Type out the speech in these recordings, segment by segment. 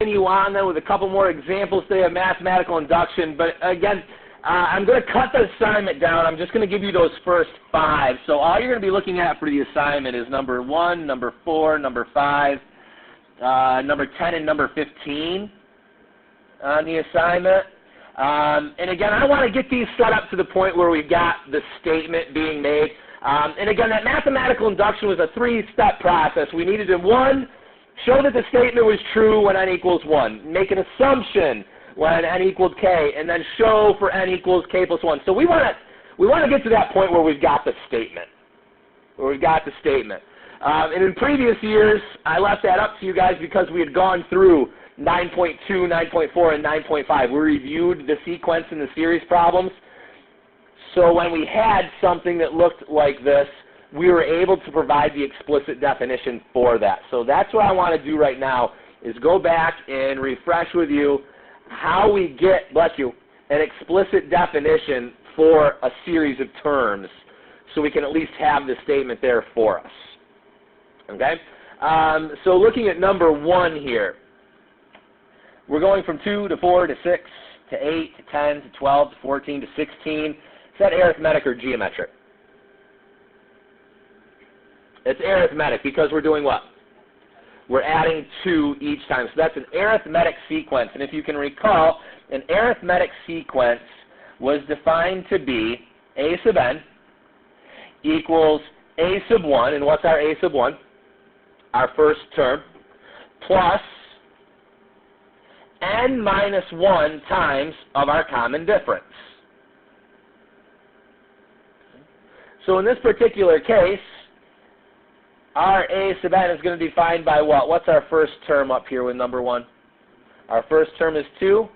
continue on then with a couple more examples today of mathematical induction. But again, I'm going to cut the assignment down. I'm just going to give you those first 5. So all you're going to be looking at for the assignment is number 1, number 4, number 5, number 10, and number 15 on the assignment. And again, I want to get these set up to the point where we've got the statement being made. And again, that mathematical induction was a 3-step process. We needed to, 1, show that the statement was true when n equals 1. Make an assumption when n equaled k, and then show for n equals k plus 1. So we want to get to that point where we've got the statement. And in previous years, I left that up to you guys because we had gone through 9.2, 9.4, and 9.5. We reviewed the sequence and the series problems. So when we had something that looked like this, we were able to provide the explicit definition for that. So that's what I want to do right now, is go back and refresh with you how we get, bless you, an explicit definition for a series of terms so we can at least have the statement there for us. Okay? So looking at number 1 here, we're going from 2 to 4 to 6 to 8 to 10 to 12 to 14 to 16. Is that arithmetic or geometric? It's arithmetic because we're doing what? We're adding 2 each time. So that's an arithmetic sequence. And if you can recall, an arithmetic sequence was defined to be a sub n equals a sub 1. And what's our a sub 1? Our first term, plus n minus 1 times of our common difference. So in this particular case, our a sub n is going to be defined by what? What's our first term up here with number 1? Our first term is 2.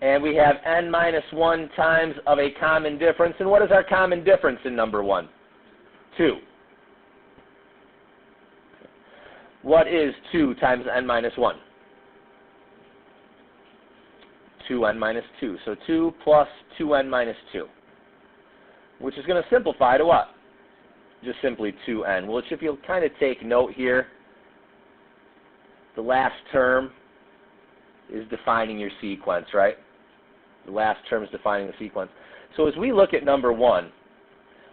And we have n minus 1 times of a common difference. And what is our common difference in number 1? 2. What is 2 times n minus 1? 2n minus 2. So 2 plus 2n minus 2. Which is going to simplify to what? Just simply 2n. Which, if you'll kind of take note here, the last term is defining your sequence, right? The last term is defining the sequence. So as we look at number 1,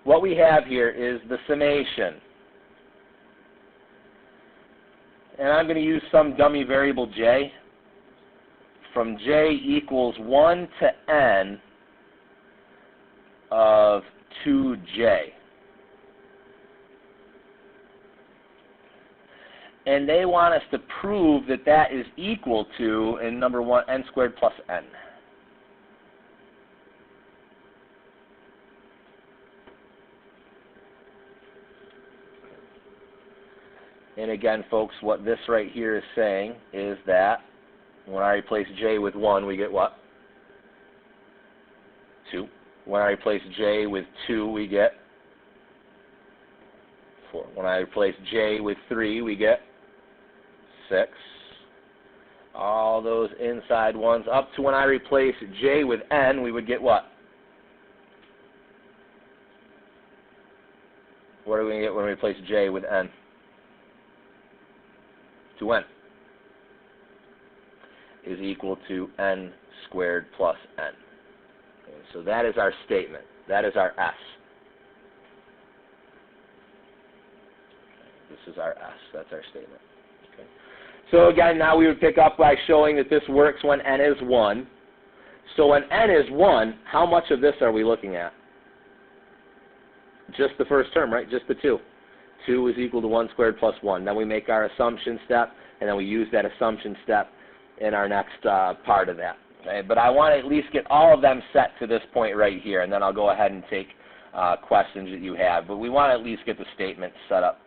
what we have here is the summation. And I'm going to use some dummy variable j from j equals 1 to n of 2j. And they want us to prove that that is equal to, in number 1, n squared plus n. And again, folks, what this right here is saying is that when I replace j with 1, we get what? 2. When I replace j with 2, we get 4. When I replace j with 3, we get 6. All those inside ones up to when I replace j with n, we would get what? What are we going to get when we replace j with n? 2n is equal to n squared plus n. Okay, so that is our statement. That is our S. This is our S. That's our statement. Okay. So again, now we would pick up by showing that this works when n is 1. So when n is 1, how much of this are we looking at? Just the first term, right? Just the 2. 2 is equal to 1 squared plus 1. Then we make our assumption step, and then we use that assumption step in our next part of that. Okay? But I want to at least get all of them set to this point right here, and then I'll go ahead and take questions that you have. But we want to at least get the statement set up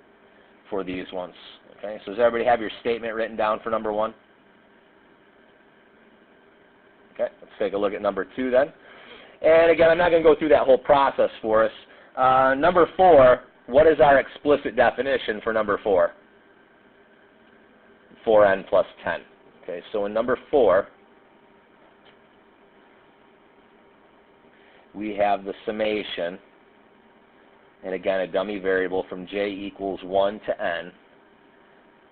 for these ones. Okay? So does everybody have your statement written down for number 1? Okay, let's take a look at number 2 then. And again, I'm not going to go through that whole process for us. Number 4, what is our explicit definition for number 4? 4n plus 10. Okay, so in number 4, we have the summation, and again, a dummy variable from j equals 1 to n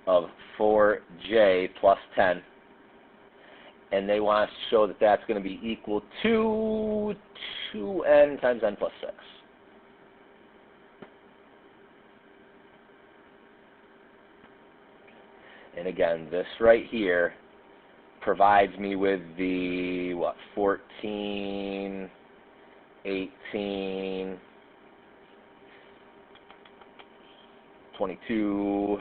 of 4j plus 10. And they want us to show that that's going to be equal to 2n times n plus 6. And again, this right here provides me with the, 14, 18, 22, ...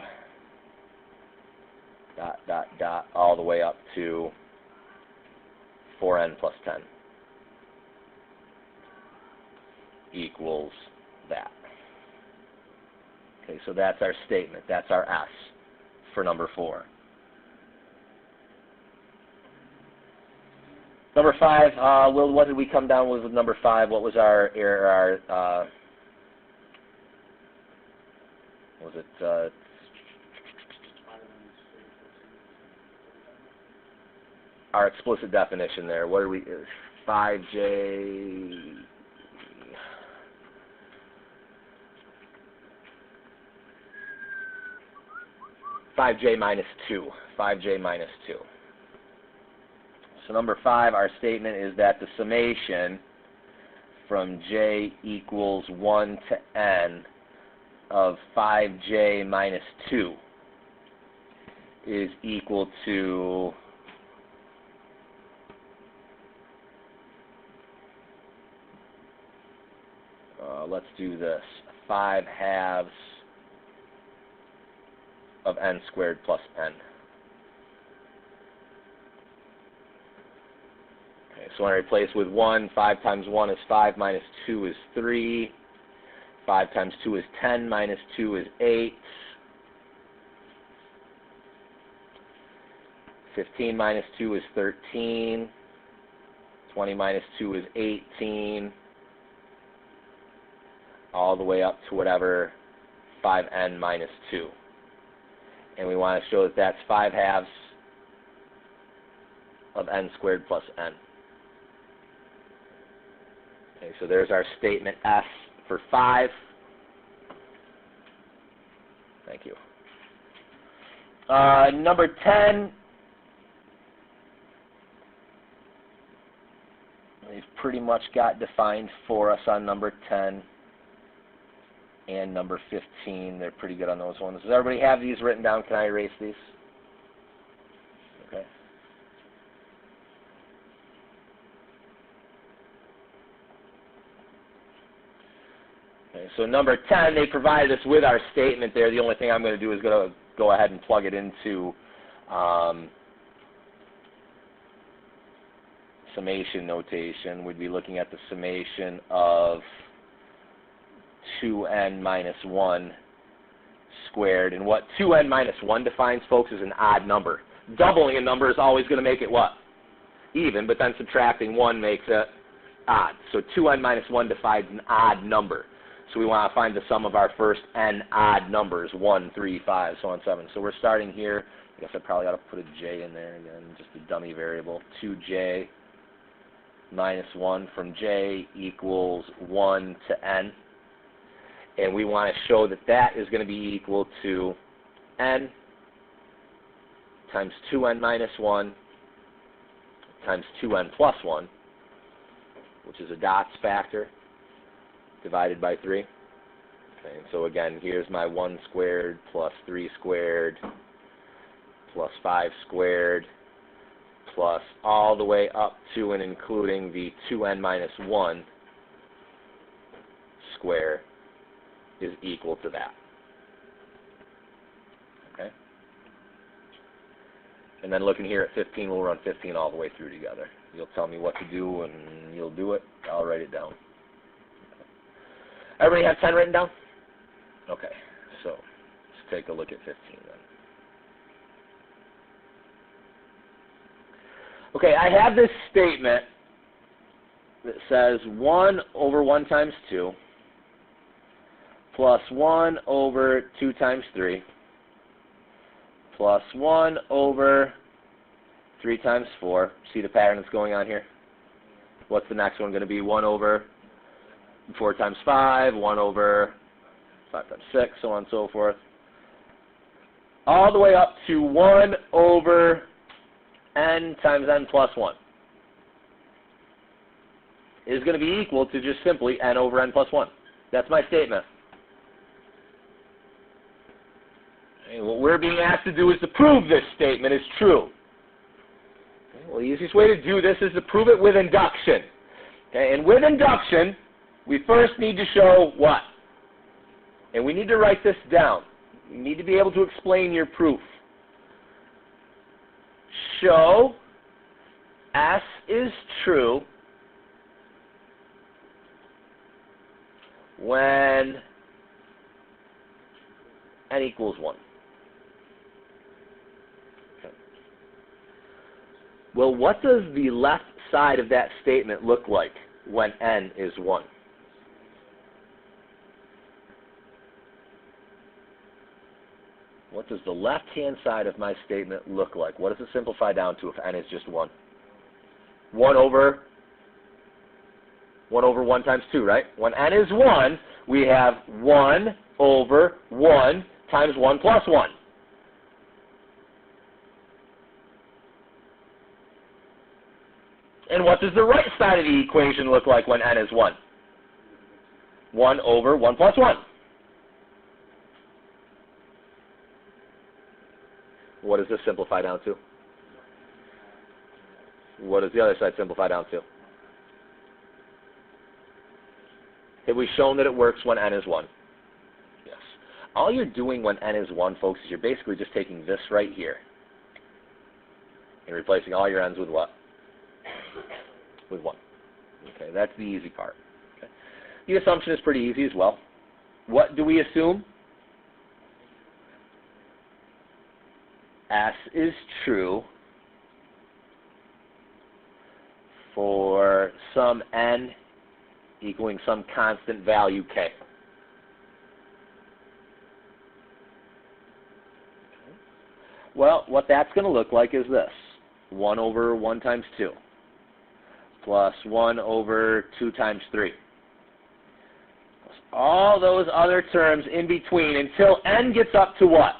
all the way up to 4n plus 10 equals that. Okay, so that's our statement. That's our S for number 4. Number 5, what did we come down with number 5? What was our error? Was it our explicit definition there? What are we? 5j. 5j minus 2. 5j minus 2. So number 5, our statement is that the summation from j equals 1 to n of 5j minus 2 is equal to let's do this, 5/2 of n squared plus n. Okay, so when I replace with 1, 5 times 1 is 5 minus 2 is 3. 5 times 2 is 10 minus 2 is 8. 15 minus 2 is 13. 20 minus 2 is 18. All the way up to whatever 5n minus 2. And we want to show that that's 5/2 of n squared plus n. Okay, so there's our statement S for 5. Thank you. Number 10, we've pretty much got defined for us on number 10 and number 15. They're pretty good on those ones. Does everybody have these written down? Can I erase these? Okay. Okay, so number 10, they provided us with our statement there. The only thing I'm going to do is go ahead and plug it into summation notation. We'd be looking at the summation of 2n minus 1 squared. And what 2n minus 1 defines, folks, is an odd number. Doubling a number is always going to make it what? Even, but then subtracting 1 makes it odd. So 2n minus 1 defines an odd number. So we want to find the sum of our first n odd numbers, 1, 3, 5, so on, 7. So we're starting here. I guess I probably ought to put a j in there again, just a dummy variable. 2j minus 1 from j equals 1 to n. And we want to show that that is going to be equal to n times 2n minus 1 times 2n plus 1, which is a dots factor, divided by 3. Okay, and so again, here's my 1 squared plus 3 squared plus 5 squared plus all the way up to and including the 2n minus 1 square is equal to that. Okay? And then looking here at 15, we'll run 15 all the way through together. You'll tell me what to do, and you'll do it. I'll write it down. Okay. Everybody have 10 written down? Okay, so let's take a look at 15 then. Okay, I have this statement that says 1 over 1 times 2 plus 1 over 2 times 3 plus 1 over 3 times 4. See the pattern that's going on here? What's the next one going to be? 1 over 4 times 5, 1 over 5 times 6, so on and so forth. all the way up to 1 over n times n plus 1 is going to be equal to just simply n over n plus 1. That's my statement. And what we're being asked to do is to prove this statement is true. Okay, well, the easiest way to do this is to prove it with induction. Okay, and with induction, we first need to show what? And we need to write this down. You need to be able to explain your proof. Show S is true when n equals 1. Okay. Well, what does the left side of that statement look like when n is 1? What does the left-hand side of my statement look like? What does it simplify down to if n is just 1? 1 over 1 times 2, right? When n is 1, we have 1 over 1 times 1 plus 1. And what does the right side of the equation look like when n is 1? 1 over 1 plus 1. What does this simplify down to? What does the other side simplify down to? Have we shown that it works when n is 1? Yes. All you're doing when n is 1, folks, is you're basically just taking this right here and replacing all your n's with what? With 1. Okay, that's the easy part. Okay. The assumption is pretty easy as well. What do we assume? S is true for some n equaling some constant value k. Well, what that's going to look like is this. 1 over 1 times 2 plus 1 over 2 times 3. Plus all those other terms in between until n gets up to what?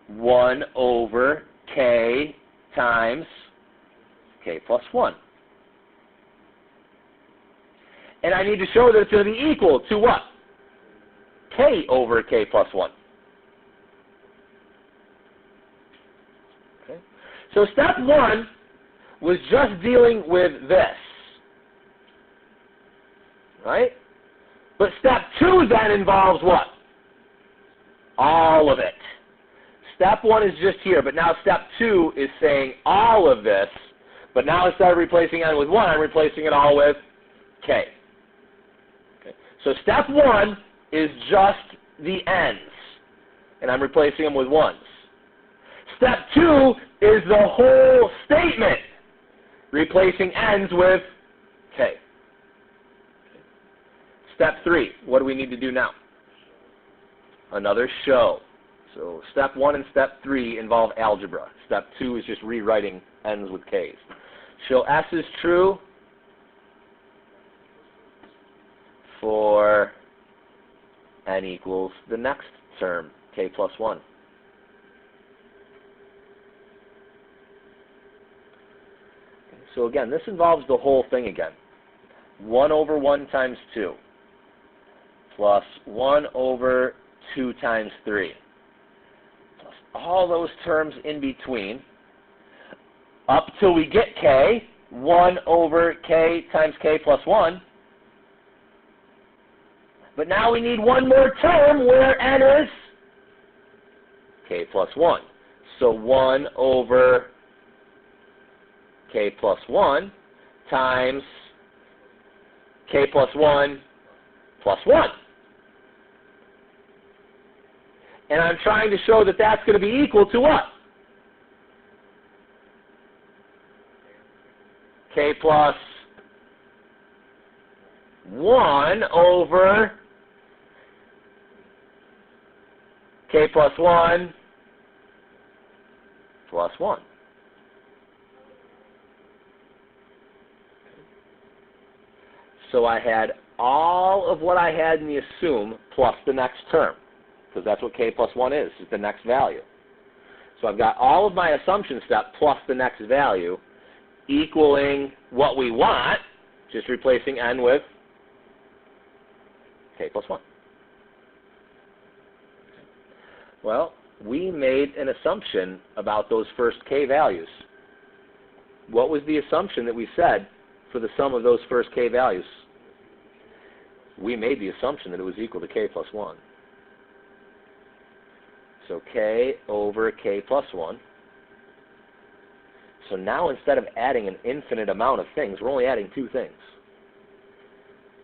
1 over k times k plus 1. And I need to show that it's going to be equal to what? K over k plus 1. Okay. So step 1 was just dealing with this. Right? But step 2 then involves what? All of it. Step 1 is just here, but now step 2 is saying all of this, but now instead of replacing n with 1, I'm replacing it all with k. Okay. So step 1 is just the n's, and I'm replacing them with 1s. Step 2 is the whole statement, replacing n's with k. Okay. Step 3, what do we need to do now? Another show. So step 1 and step 3 involve algebra. Step 2 is just rewriting n's with k's. Show S is true for n equals the next term, k plus 1. So again, this involves the whole thing again. 1 over 1 times 2 plus 1 over 2 times 3. All those terms in between, up till we get k, 1 over k times k plus 1. But now we need one more term where n is k plus 1. So 1 over k plus 1 times k plus 1 plus 1. And I'm trying to show that that's going to be equal to what? K plus 1 over k plus 1 plus 1. So I had all of what I had in the assume plus the next term. because that's what k plus 1 is the next value. So I've got all of my assumption step plus the next value equaling what we want, just replacing n with k plus 1. Well, we made an assumption about those first k values. What was the assumption that we said for the sum of those first k values? We made the assumption that it was equal to k plus 1. So k over k plus 1. So now instead of adding an infinite amount of things, we're only adding two things.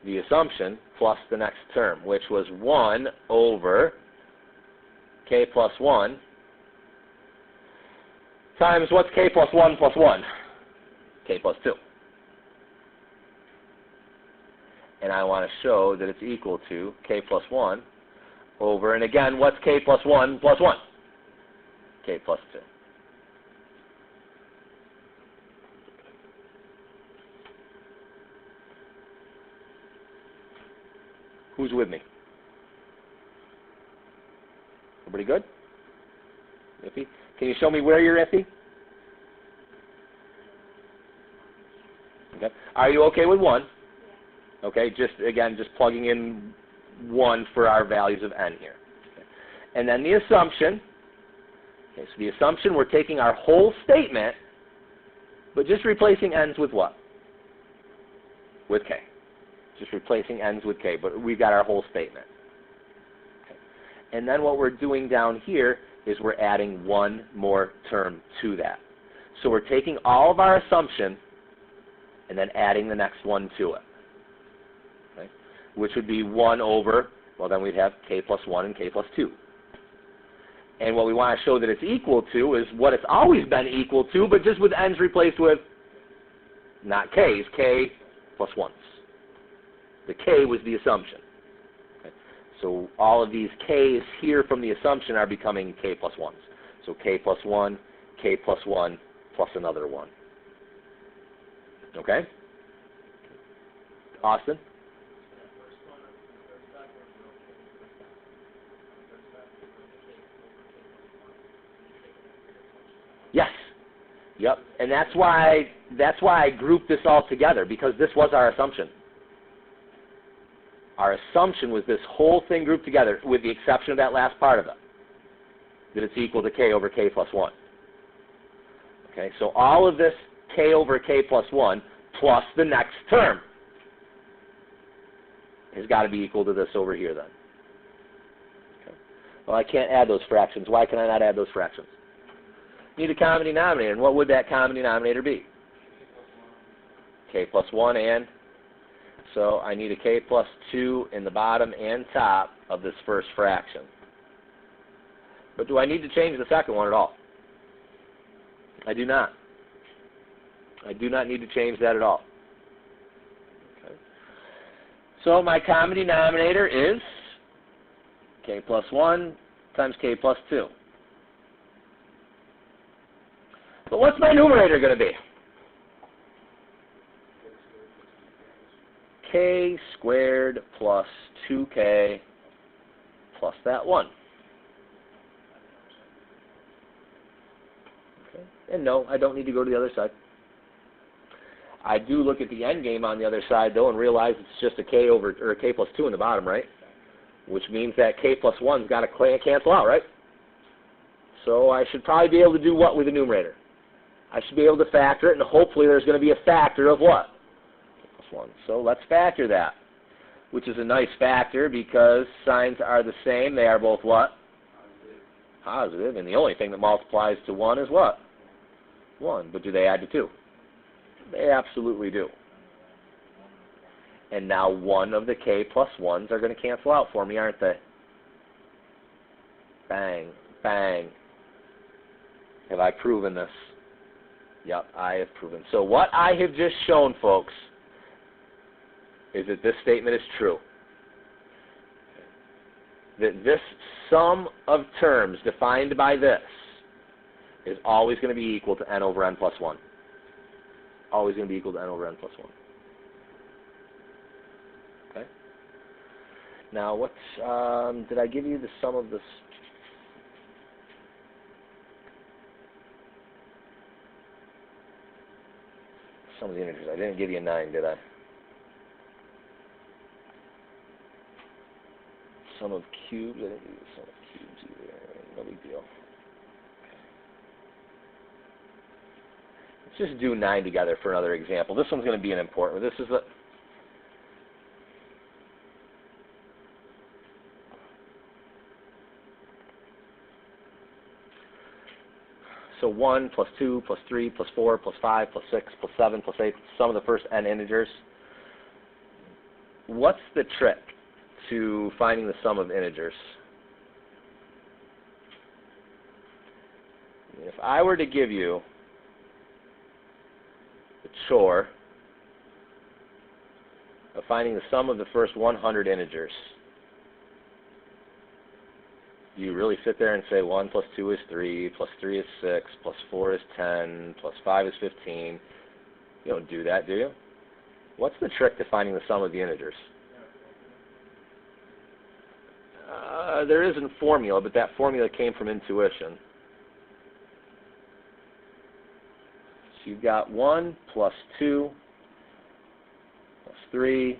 The assumption plus the next term, which was 1 over k plus 1 times what's k plus 1 plus 1? K plus 2. And I want to show that it's equal to k plus 1 over, and again, what's k plus 1 plus 1? K plus 2. Who's with me? Everybody good? Iffy? Can you show me where you're iffy? Okay. Are you okay with 1? Okay, just plugging in 1 for our values of n here. Okay. And then the assumption, okay, so the assumption, we're taking our whole statement, but just replacing n's with what? With k. Just replacing n's with k, but we've got our whole statement. Okay. And then what we're doing down here is we're adding one more term to that. So we're taking all of our assumption and then adding the next one to it, okay, which would be 1 over, well, then we'd have k plus 1 and k plus 2. And what we want to show that it's equal to is what it's always been equal to, but just with n's replaced with not k's, k plus 1s. The k was the assumption. Okay. So all of these k's here from the assumption are becoming k plus 1s. So k plus 1, k plus 1, plus another 1. Okay? Austin? Yes. Yep. And that's why I grouped this all together, because this was our assumption. Our assumption was this whole thing grouped together, with the exception of that last part of it, that it's equal to k over k plus 1. Okay, so all of this k over k plus 1 plus the next term has got to be equal to this over here then. Okay. Well, I can't add those fractions. Why can I not add those fractions? Need a common denominator, and what would that common denominator be? K plus 1 and... So I need a k plus 2 in the bottom and top of this first fraction. But do I need to change the second one at all? I do not. I do not need to change that at all. Okay. So my common denominator is k plus 1 times k plus 2. But what's my numerator going to be? K squared plus 2k plus that 1. Okay. And no, I don't need to go to the other side. I do look at the end game on the other side, though, and realize it's just a k over, or a k plus 2 in the bottom, right? Which means that k plus 1's got to cancel out, right? So I should probably be able to do what with the numerator? I should be able to factor it, and hopefully there's going to be a factor of what? One. So let's factor that, which is a nice factor because signs are the same. They are both what? Positive. And the only thing that multiplies to 1 is what? 1. But do they add to 2? They absolutely do. And now one of the k plus 1s are going to cancel out for me, aren't they? Bang, bang. Have I proven this? Yep, I have proven. So what I have just shown, folks, is that this statement is true. That this sum of terms defined by this is always going to be equal to n over n plus 1. Always going to be equal to n over n plus 1. Okay? Now, what did I give you the sum of this? Sum of the integers. I didn't give you 9, did I? Sum of cubes. I didn't give you the sum of cubes either. No big deal. Let's just do 9 together for another example. This one's going to be an important one. This is a So 1 plus 2 plus 3 plus 4 plus 5 plus 6 plus 7 plus 8, sum of the first n integers. What's the trick to finding the sum of integers? If I were to give you the chore of finding the sum of the first 100 integers, you really sit there and say 1 plus 2 is 3, plus 3 is 6, plus 4 is 10, plus 5 is 15. You don't do that, do you? What's the trick to finding the sum of the integers? There isn't a formula, but that formula came from intuition. So you've got 1 plus 2 plus 3,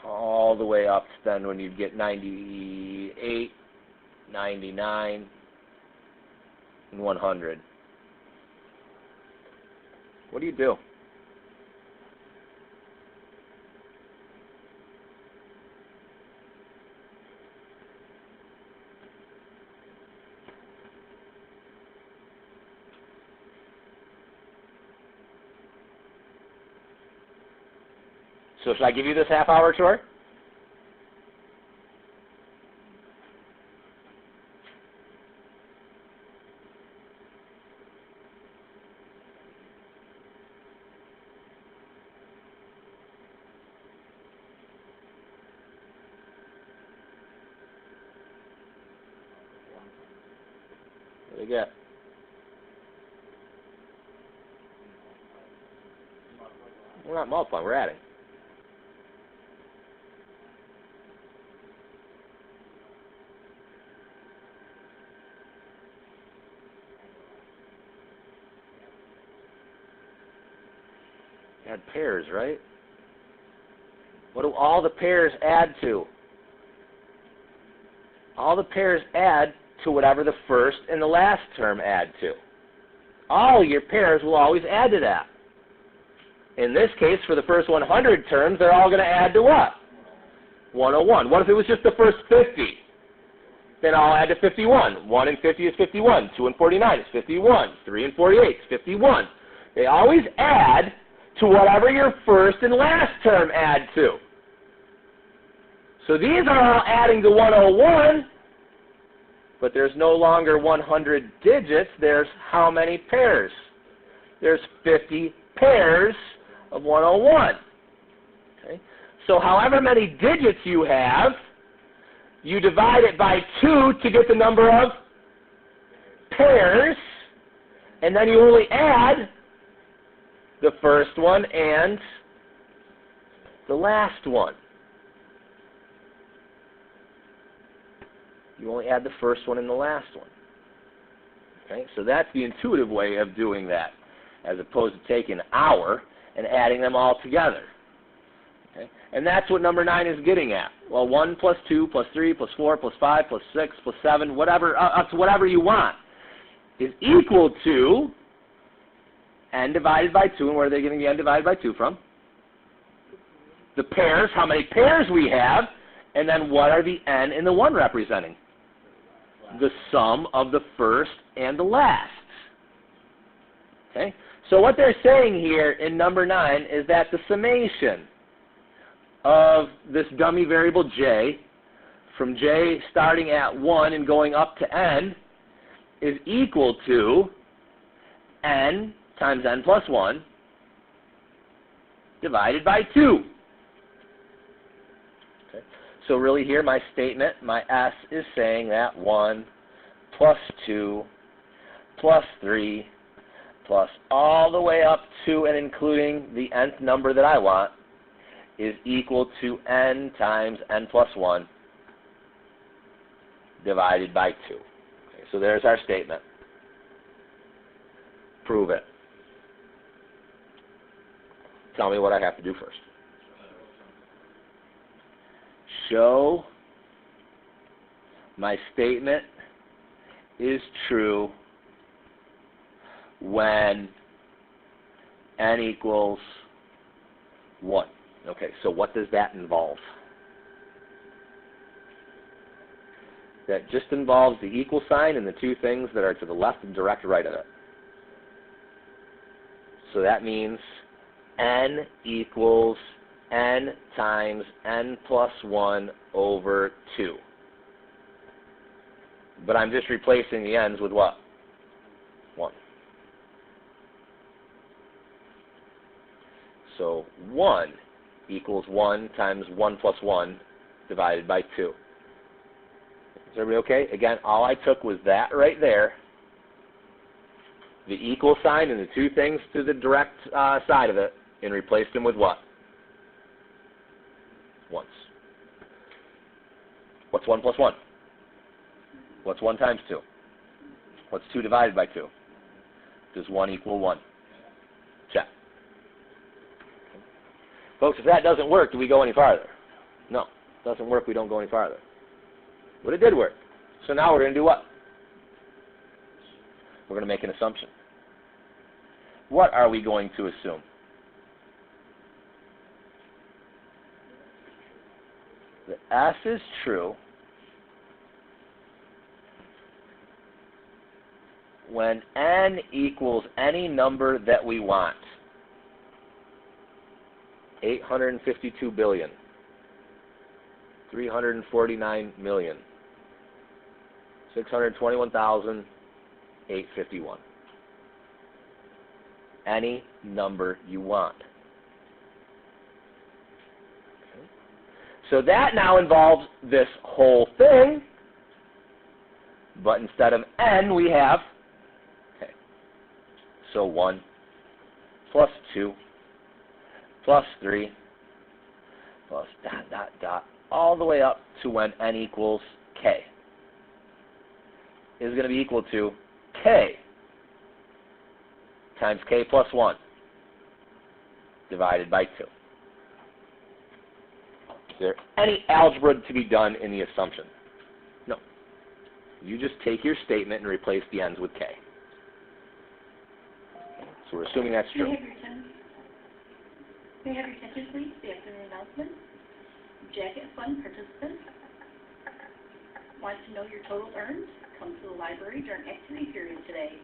all the way up to then when you get 98, 99, and 100. What do you do? So should I give you this half-hour chore? What do you get? We're not multiplying, we're adding. Add pairs, right? What do all the pairs add to? All the pairs add to whatever the first and the last term add to. All your pairs will always add to that. In this case, for the first 100 terms, they're all going to add to what? 101. What if it was just the first 50? Then I'll add to 51. 1 and 50 is 51. 2 and 49 is 51. 3 and 48 is 51. They always add to whatever your first and last term add to. So these are all adding to 101, but there's no longer 100 digits. There's how many pairs? There's 50 pairs of 101. Okay? So however many digits you have, you divide it by 2 to get the number of pairs, and then you only add the first one and the last one. You only add the first one and the last one. Okay, so that's the intuitive way of doing that, as opposed to taking our and adding them all together. Okay, and that's what number 9 is getting at. Well, 1 plus 2 plus 3 plus 4 plus 5 plus 6 plus 7, whatever, up to whatever you want, is equal to n divided by 2, and where are they getting the n divided by 2 from? The pairs, how many pairs we have, and then what are the n and the 1 representing? The sum of the first and the last. Okay? So what they're saying here in number 9 is that the summation of this dummy variable j, from j starting at 1 and going up to n, is equal to n times n plus 1 divided by 2. Okay. So really here my statement, my S is saying that 1 plus 2 plus 3 plus all the way up to and including the nth number that I want is equal to n times n plus 1 divided by 2. Okay, so there's our statement. Prove it. Tell me what I have to do first. Show my statement is true when n equals 1. Okay, so what does that involve? That just involves the equal sign and the two things that are to the left and direct right of it. So that means n equals n times n plus 1 over 2. But I'm just replacing the n's with what? 1. So 1 equals 1 times 1 plus 1 divided by 2. Is everybody okay? Again, all I took was that right there, the equal sign and the two things to the direct side of it, and replaced them with what? 1s. What's 1 plus 1? What's 1 times 2? What's 2 divided by 2? Does 1 equal 1? Check. Folks, if that doesn't work, do we go any farther? No. If it doesn't work, we don't go any farther. But it did work. So now we're going to do what? We're going to make an assumption. What are we going to assume? That S is true when n equals any number that we want. 852 billion, 349 million, 621,851. Any number you want. Okay. So that now involves this whole thing, but instead of n, we have, okay, so 1 plus 2 plus 3 plus dot, dot, dot, all the way up to when n equals k is going to be equal to k times k plus 1 divided by 2. Is there any algebra to be done in the assumption? No. You just take your statement and replace the n's with k. So we're assuming that's true. May I have your attention, please? The afternoon announcement. Jacket Fund participants want to know your total earned? Come to the library during activity period today.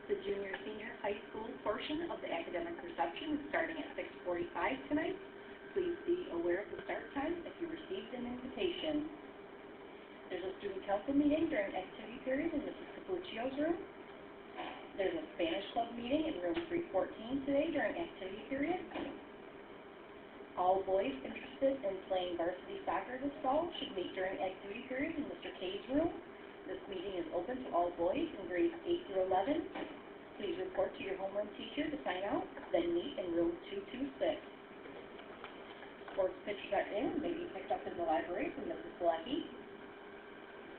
The junior senior high school portion of the academic reception is starting at 6:45 tonight. Please be aware of the start time if you received an invitation. There's a student council meeting during activity period in Mrs. Capuccio's room. There's a Spanish club meeting in room 314 today during activity period. All boys interested in playing varsity soccer this fall should meet during activity period in Mr. K's room. This meeting is open to all boys in grades 8 through 11. Please report to your homeroom teacher to sign out, then meet in room 226. Sports pictures are in and may be picked up in the library from Mrs. Selecki.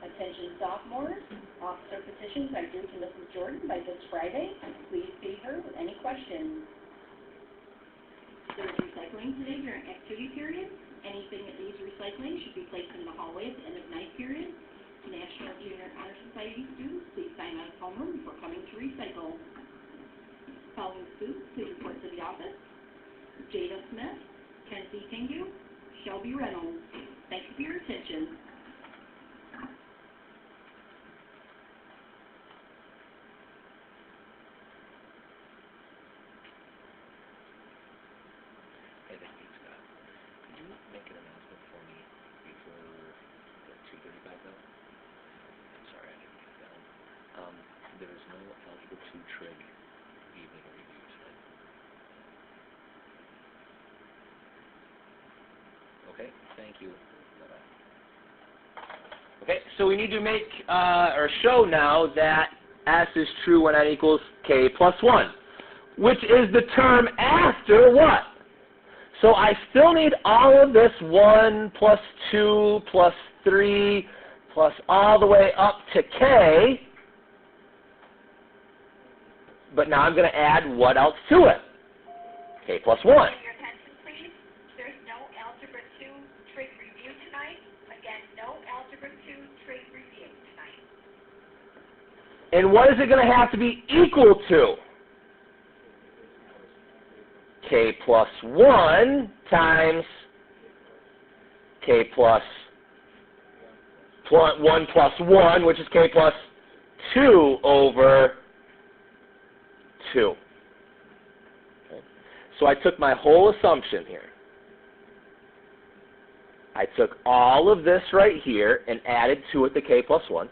Attention sophomores, officer petitions are due to Mrs. Jordan by this Friday. Please see her with any questions. There's recycling today during activity period. Anything that needs recycling should be placed in the hallway at the end of night period. National Junior Honor Society students, please sign out of homeroom before coming to recycle. Following students, please report to the office. Jada Smith, Kenzie Tingu, Shelby Reynolds. Thank you for your attention. There is no Algebra 2 trig evening review tonight. Okay, thank you. Bye-bye. Okay, so we need to make or show now that S is true when n equals k plus 1, which is the term after what? So I still need all of this 1 plus 2 plus 3 plus all the way up to k. But now I'm going to add what else to it? K plus 1. Your attention, please. There's no Algebra 2 trig review tonight. Again, no Algebra 2 trig review tonight. And what is it going to have to be equal to? K plus 1 times K plus 1 plus 1, which is K plus 2 over 2. Okay. So I took my whole assumption here. I took all of this right here and added to it the K plus 1.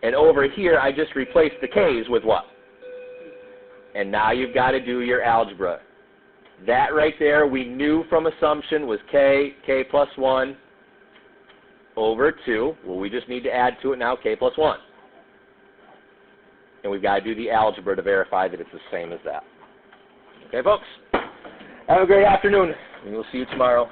And over here, I just replaced the K's with what? And now you've got to do your algebra. That right there, we knew from assumption was K plus 1 over 2. Well, we just need to add to it now K plus 1. And we've got to do the algebra to verify that it's the same as that. Okay, folks? Have a great afternoon, and we'll see you tomorrow.